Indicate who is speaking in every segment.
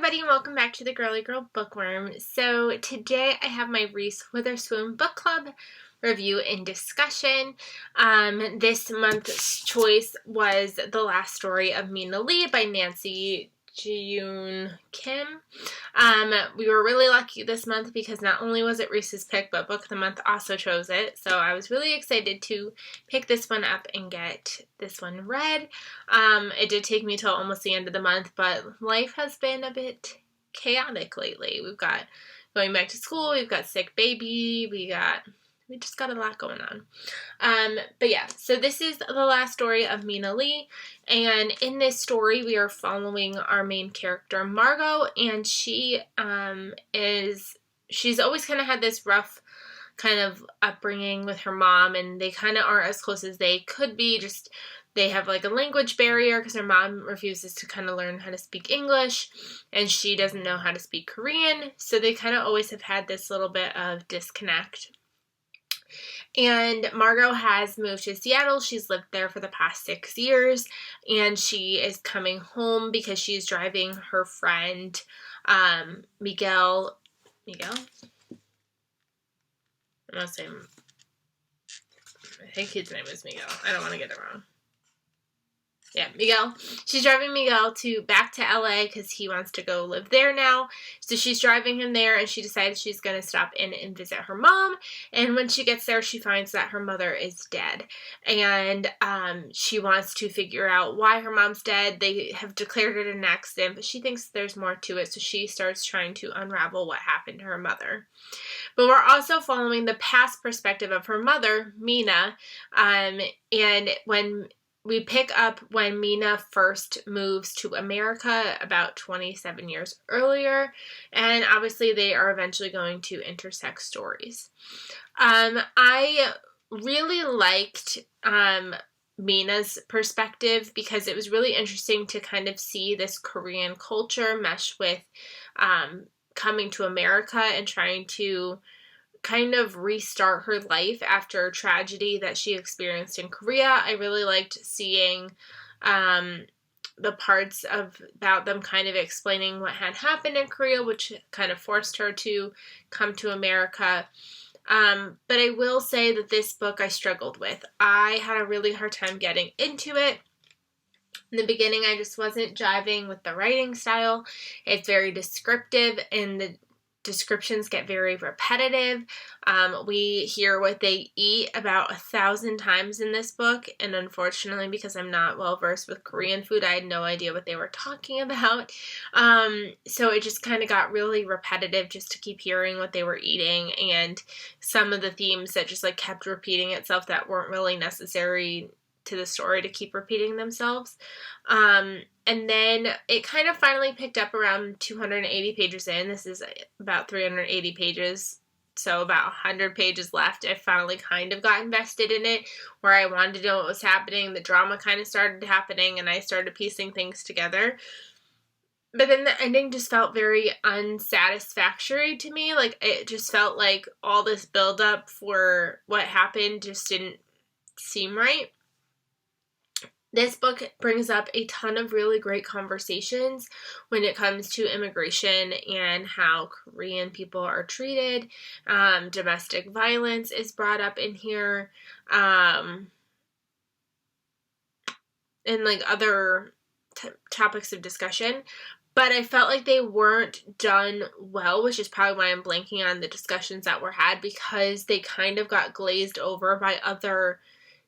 Speaker 1: everybody, and welcome back to the Girly Girl Bookworm. So today I have my Reese Witherspoon book club review and discussion. This month's choice was The Last Story of Mina Lee by Nancy June Kim. We were really lucky this month because not only was it Reese's pick, but Book of the Month also chose it. So I was really excited to pick this one up and get this one read. It did take me till almost the end of the month, but life has been a bit chaotic lately. We've got going back to school, we've got sick baby, we just got a lot going on. But yeah, so this is The Last Story of Mina Lee, and in this story we are following our main character Margot, and she's always kind of had this rough kind of upbringing with her mom, and they kind of aren't as close as they could be. Just they have like a language barrier because her mom refuses to kind of learn how to speak English, and she doesn't know how to speak Korean, so they kind of always have had this little bit of disconnect. And Margot has moved to Seattle. She's lived there for the past 6 years, and she is coming home because she's driving her friend Miguel? I think his name is Miguel. I don't want to get it wrong. Yeah, Miguel. She's driving Miguel back to LA because he wants to go live there now. So she's driving him there, and she decides she's going to stop in and visit her mom. And when she gets there, she finds that her mother is dead. And she wants to figure out why her mom's dead. They have declared it an accident, but she thinks there's more to it. So she starts trying to unravel what happened to her mother. But we're also following the past perspective of her mother, Mina. And when we pick up when Mina first moves to America about 27 years earlier, and obviously they are eventually going to intersect stories. I really liked Mina's perspective because it was really interesting to kind of see this Korean culture mesh with coming to America and trying to kind of restart her life after tragedy that she experienced in Korea. I really liked seeing the parts about them kind of explaining what had happened in Korea, which kind of forced her to come to America. But I will say that this book I struggled with. I had a really hard time getting into it. In the beginning, I just wasn't jiving with the writing style. It's very descriptive, and the descriptions get very repetitive. We hear what they eat about 1,000 times in this book, and unfortunately, because I'm not well versed with Korean food, I had no idea what they were talking about. So it just kind of got really repetitive just to keep hearing what they were eating, and some of the themes that just like kept repeating itself that weren't really necessary to the story to keep repeating themselves. And then it kind of finally picked up around 280 pages in. This is about 380 pages, so about 100 pages left. I finally kind of got invested in it, where I wanted to know what was happening. The drama kind of started happening, and I started piecing things together. But then the ending just felt very unsatisfactory to me. Like, it just felt like all this buildup for what happened just didn't seem right. This book brings up a ton of really great conversations when it comes to immigration and how Korean people are treated. Domestic violence is brought up in here. And like other topics of discussion. But I felt like they weren't done well, which is probably why I'm blanking on the discussions that were had, because they kind of got glazed over by other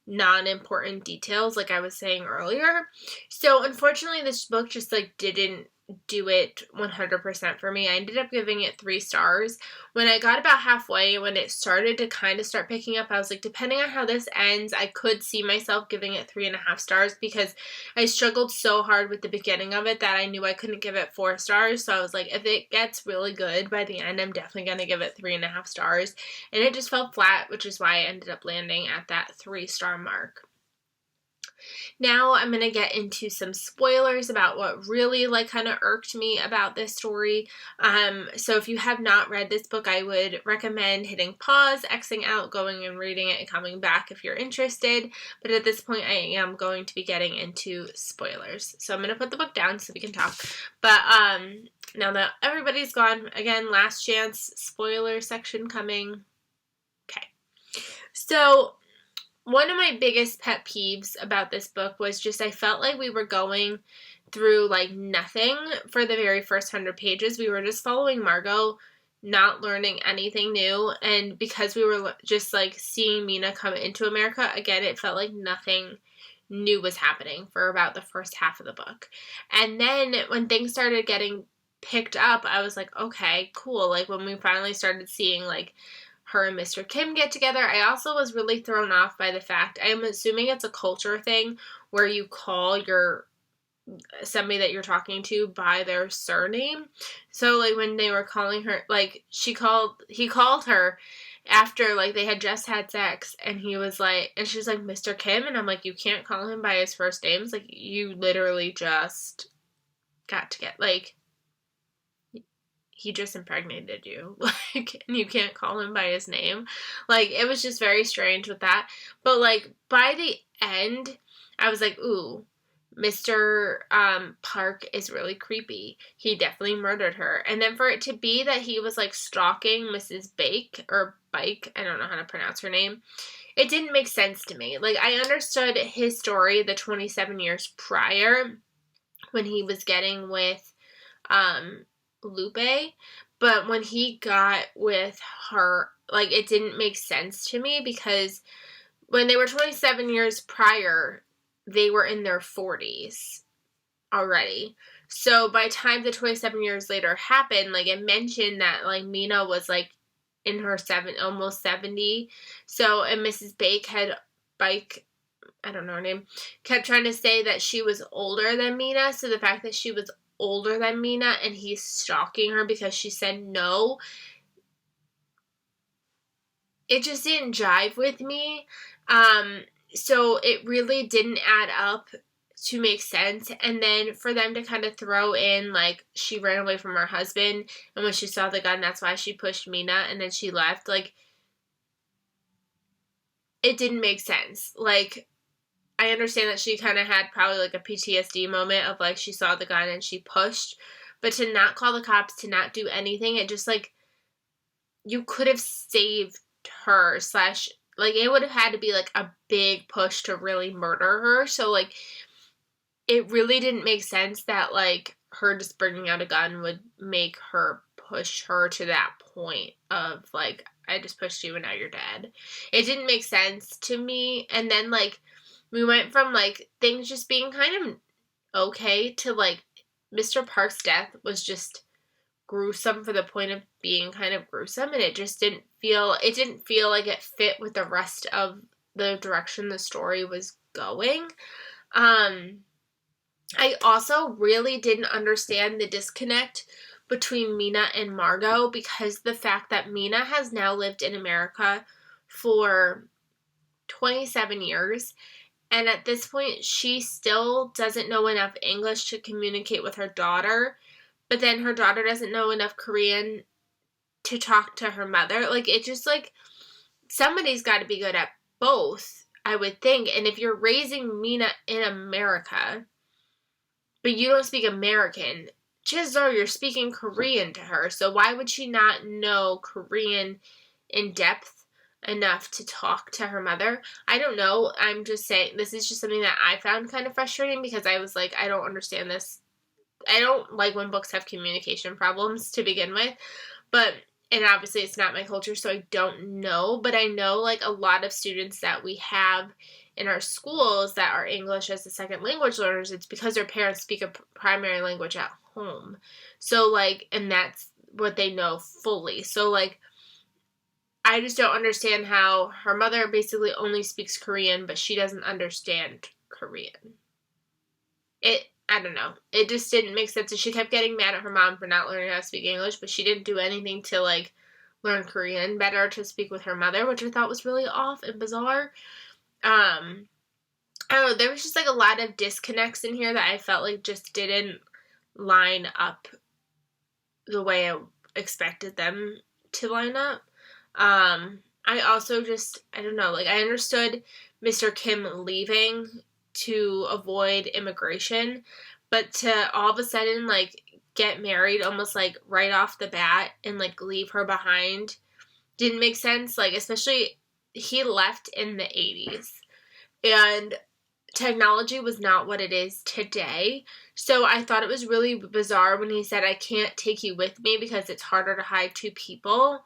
Speaker 1: non-important details, like I was saying earlier. So unfortunately, this book just like didn't do it 100% for me. I ended up giving it 3 stars. When I got about halfway, when it started to kind of start picking up, I was like, depending on how this ends, I could see myself giving it 3.5 stars, because I struggled so hard with the beginning of it that I knew I couldn't give it 4 stars. So I was like, if it gets really good by the end, I'm definitely going to give it 3.5 stars. And it just fell flat, which is why I ended up landing at that 3-star mark. Now I'm going to get into some spoilers about what really like kind of irked me about this story. So if you have not read this book, I would recommend hitting pause, Xing out, going and reading it and coming back if you're interested. But at this point, I am going to be getting into spoilers. So I'm going to put the book down so we can talk. But now that everybody's gone, again, last chance, spoiler section coming. Okay. So one of my biggest pet peeves about this book was just I felt like we were going through like nothing for the very first 100 pages. We were just following Margot, not learning anything new. And because we were just like seeing Mina come into America, again, it felt like nothing new was happening for about the first half of the book. And then when things started getting picked up, I was like, okay, cool. Like when we finally started seeing like her and Mr. Kim get together, I also was really thrown off by the fact, I'm assuming it's a culture thing where you call somebody that you're talking to by their surname. So like when they were calling her, like he called her after like they had just had sex, and he was like, and she's like, Mr. Kim, and I'm like, you can't call him by his first names. Like you literally just got to get like, he just impregnated you, like, and you can't call him by his name. Like, it was just very strange with that. But, like, by the end, I was like, ooh, Mr. Park is really creepy. He definitely murdered her. And then for it to be that he was, like, stalking Mrs. Bake, I don't know how to pronounce her name, it didn't make sense to me. Like, I understood his story the 27 years prior when he was getting with, Lupe, but when he got with her, like, it didn't make sense to me because when they were 27 years prior, they were in their 40s already. So by the time the 27 years later happened, like, it mentioned that, like, Mina was, like, in her almost 70. So, and Mrs. Bake I don't know her name, kept trying to say that she was older than Mina. So the fact that she was older than Mina and he's stalking her because she said no, it just didn't jive with me. So it really didn't add up to make sense. And then for them to kind of throw in like she ran away from her husband, and when she saw the gun, that's why she pushed Mina, and then she left, like, it didn't make sense. Like, I understand that she kind of had probably like a PTSD moment of like she saw the gun and she pushed, but to not call the cops, to not do anything, it just like, you could have saved her / like it would have had to be like a big push to really murder her. So like it really didn't make sense that like her just bringing out a gun would make her push her to that point of like, I just pushed you and now you're dead. It didn't make sense to me. And then like we went from, like, things just being kind of okay to, like, Mr. Park's death was just gruesome for the point of being kind of gruesome, and it just didn't feel like it fit with the rest of the direction the story was going. I also really didn't understand the disconnect between Mina and Margot, because the fact that Mina has now lived in America for 27 years, and at this point, she still doesn't know enough English to communicate with her daughter, but then her daughter doesn't know enough Korean to talk to her mother. Like, it just, like, somebody's got to be good at both, I would think. And if you're raising Mina in America, but you don't speak American, chances are you're speaking Korean to her. So why would she not know Korean in depth enough to talk to her mother? I don't know. I'm just saying, this is just something that I found kind of frustrating, because I was like, I don't understand this. I don't like when books have communication problems to begin with, and obviously it's not my culture, so I don't know, but I know like a lot of students that we have in our schools that are English as a second language learners, it's because their parents speak a primary language at home. So like, and that's what they know fully. So like, I just don't understand how her mother basically only speaks Korean, but she doesn't understand Korean. I don't know. It just didn't make sense. And she kept getting mad at her mom for not learning how to speak English, but she didn't do anything to, like, learn Korean better to speak with her mother, which I thought was really off and bizarre. I I don't know, there was just like a lot of disconnects in here that I felt like just didn't line up the way I expected them to line up. I also just, I don't know, like I understood Mr. Kim leaving to avoid immigration, but to all of a sudden like get married almost like right off the bat and like leave her behind didn't make sense. Like, especially he left in the 80s and technology was not what it is today. So I thought it was really bizarre when he said, I can't take you with me because it's harder to hide two people.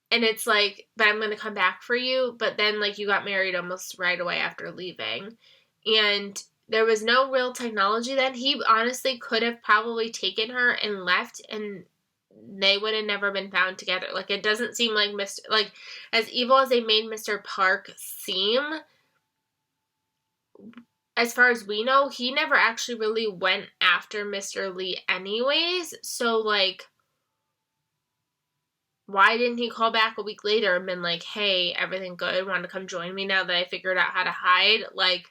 Speaker 1: And it's like, but I'm going to come back for you. But then, like, you got married almost right away after leaving. And there was no real technology then. He honestly could have probably taken her and left, and they would have never been found together. Like, it doesn't seem like as evil as they made Mr. Park seem, as far as we know, he never actually really went after Mr. Lee anyways. So, like, why didn't he call back a week later and been like, hey, everything good? Want to come join me now that I figured out how to hide? Like,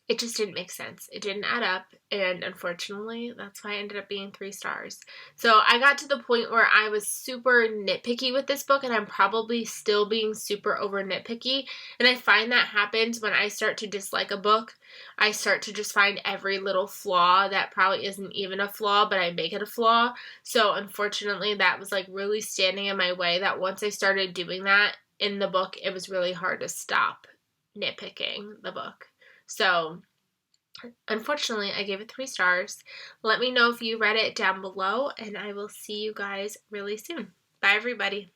Speaker 1: it just didn't make sense. It didn't add up, and unfortunately, that's why I ended up being 3 stars. So I got to the point where I was super nitpicky with this book, and I'm probably still being super over nitpicky, and I find that happens when I start to dislike a book. I start to just find every little flaw that probably isn't even a flaw, but I make it a flaw. So unfortunately, that was like really standing in my way, that once I started doing that in the book, it was really hard to stop nitpicking the book. So, unfortunately, I gave it 3 stars. Let me know if you read it down below, and I will see you guys really soon. Bye, everybody.